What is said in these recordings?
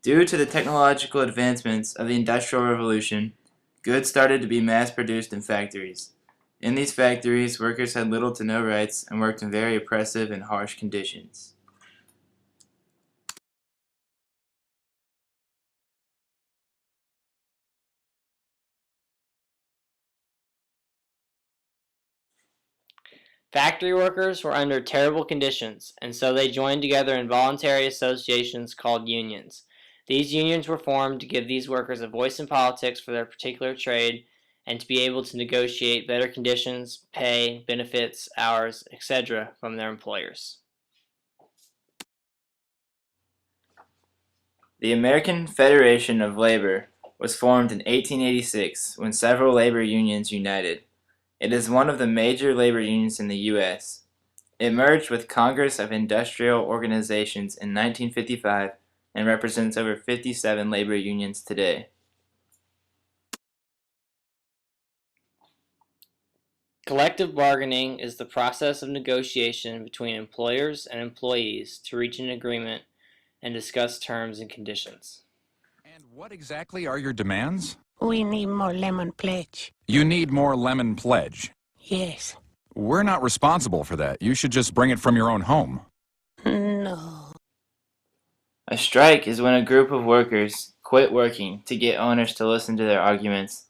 Due to the technological advancements of the Industrial Revolution, goods started to be mass-produced in factories. In these factories, workers had little to no rights and worked in very oppressive and harsh conditions. Factory workers were under terrible conditions, and so they joined together in voluntary associations called unions. These unions were formed to give these workers a voice in politics for their particular trade and to be able to negotiate better conditions, pay, benefits, hours, etc. from their employers. The American Federation of Labor was formed in 1886 when several labor unions united. It is one of the major labor unions in the U.S. It merged with Congress of Industrial Organizations in 1955 and represents over 57 labor unions today. Collective bargaining is the process of negotiation between employers and employees to reach an agreement and discuss terms and conditions. And what exactly are your demands? We need more lemon pledge. You need more lemon pledge. Yes. We're not responsible for that. You should just bring it from your own home. No. A strike is when a group of workers quit working to get owners to listen to their arguments,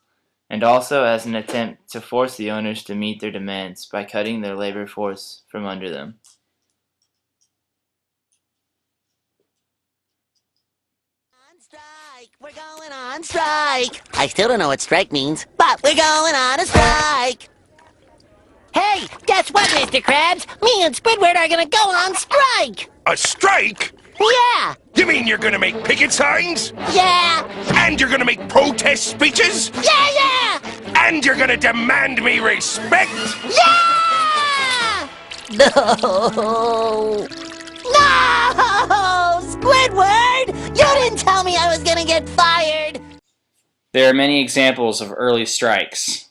and also as an attempt to force the owners to meet their demands by cutting their labor force from under them. Strike! We're going on strike! I still don't know what strike means, but we're going on a strike! Hey, guess what, Mr. Krabs? Me and Squidward are gonna go on strike! A strike? Yeah! You mean you're gonna make picket signs? Yeah! And you're gonna make protest speeches? Yeah! And you're gonna demand me respect? Yeah! No! No! Squidward! You didn't tell me I was gonna get fired! There are many examples of early strikes.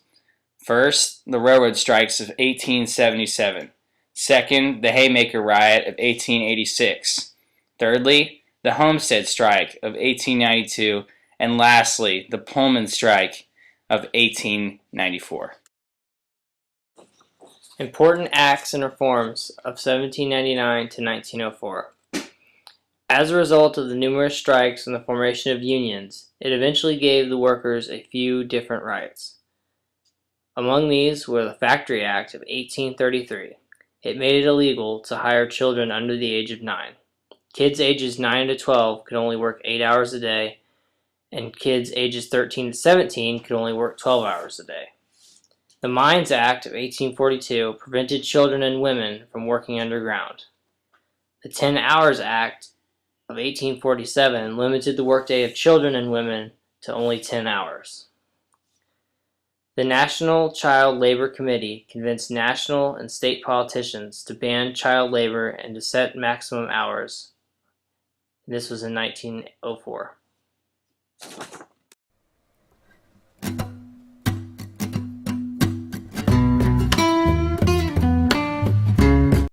First, the railroad strikes of 1877. Second, the Haymaker Riot of 1886. Thirdly, the Homestead Strike of 1892. And lastly, the Pullman Strike of 1894. Important acts and reforms of 1799 to 1904. As a result of the numerous strikes and the formation of unions, it eventually gave the workers a few different rights. Among these were the Factory Act of 1833. It made it illegal to hire children under the age of 9. Kids ages 9 to 12 could only work 8 hours a day, and kids ages 13 to 17 could only work 12 hours a day. The Mines Act of 1842 prevented children and women from working underground. The 10 Hours Act of 1847 limited the workday of children and women to only 10 hours. The National Child Labor Committee convinced national and state politicians to ban child labor and to set maximum hours. This was in 1904.